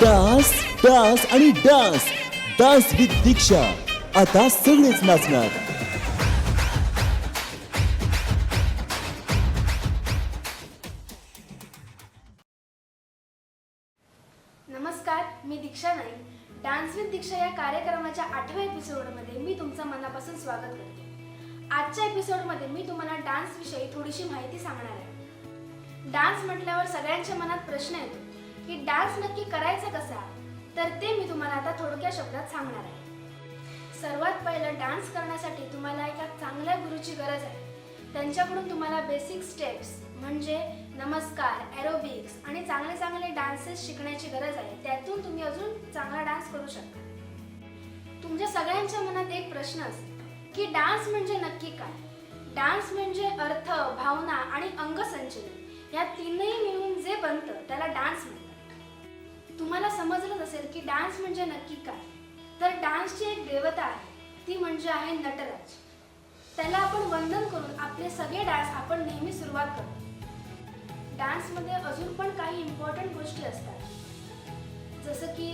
Dance dance आणि dance dance with दीक्षा. आता सगळेच नाचणार. नमस्कार, मी दीक्षा नाईक. डान्स विथ दीक्षा या कार्यक्रमाच्या 8व्या एपिसोडमध्ये मी तुमचं मनापासून स्वागत करते. आजच्या एपिसोडमध्ये मी तुम्हाला डान्स विषयी थोडीशी माहिती सांगणार आहे. डान्स म्हटल्यावर सगळ्यांच्या मनात प्रश्न येतो की डान्स नक्की करायचा कसा, तर ते मी तुम्हाला आता थोडक्या शब्दात सांगणार आहे. सर्वात पहिलं डान्स करण्यासाठी तुम्हाला एका चांगल्या गुरुची गरज आहे. त्यांच्याकडून तुम्हाला बेसिक स्टेप्स म्हणजे नमस्कार, एरोबिक्स आणि चांगले चांगले डान्सेस शिकण्याची गरज आहे. त्यातून तुम्ही अजून चांगला डान्स करू शकता. तुमच्या सगळ्यांच्या मनात एक प्रश्न असेल की डान्स म्हणजे नक्की काय. डान्स म्हणजे अर्थ, भावना आणि अंगसंचलन या तीनही मिळून जे बनतं त्याला डान्स म्हणतात. तुम्हाला समजलंच असेल की डान्स म्हणजे नक्की काय. तर डान्सची एक देवता आहे, ती म्हणजे आहे नटराज. त्याला आपण वंदन करून आपले सगळे डान्स आपण नेहमी सुरुवात करतो. डान्समध्ये अजून पण काही इम्पॉर्टंट गोष्टी असतात, जसं की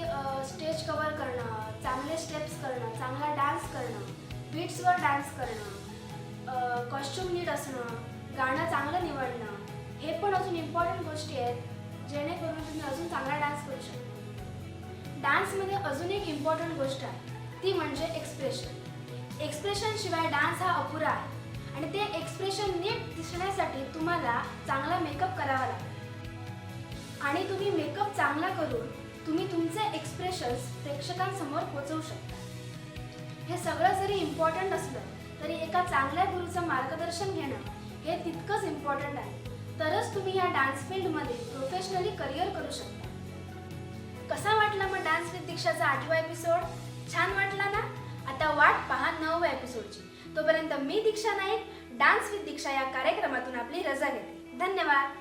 स्टेज कव्हर करणं, चांगले स्टेप्स करणं, चांगला डान्स करणं, बीट्सवर डान्स करणं, कॉस्ट्युम नीट असणं, गाणं चांगलं निवडणं. हे पण अजून इम्पॉर्टंट गोष्टी आहेत जेणेकरून तुम्ही अजून चांगला डान्स करू शकता. डान्समध्ये अजून एक इम्पॉर्टंट गोष्ट आहे, ती म्हणजे एक्सप्रेशन. एक्सप्रेशन शिवाय डान्स हा अपुरा आहे आणि ते एक्सप्रेशन नीट दिसण्यासाठी तुम्हाला चांगला मेकअप करावा लागेल. आणि तुम्ही मेकअप चांगला करून तुम्ही तुमचे एक्सप्रेशन्स प्रेक्षकांसमोर पोहोचवू शकता. हे सगळं जरी इम्पॉर्टंट असलं तरी एका चांगल्या गुरुचं मार्गदर्शन घेणं हे तितकंच इम्पॉर्टंट आहे. तरच तुम्ही या डान्स फील्डमध्ये प्रोफेशनली करिअर करू शकता. कसा वाटला मग डान्स विथ दीक्षाचा 8वा एपिसोड? छान वाटला ना? आता वाट पहा 9व्या एपिसोडची. तोपर्यंत मी दीक्षा नाईक डान्स विथ दीक्षा या कार्यक्रमातून आपली रजा घेते. धन्यवाद.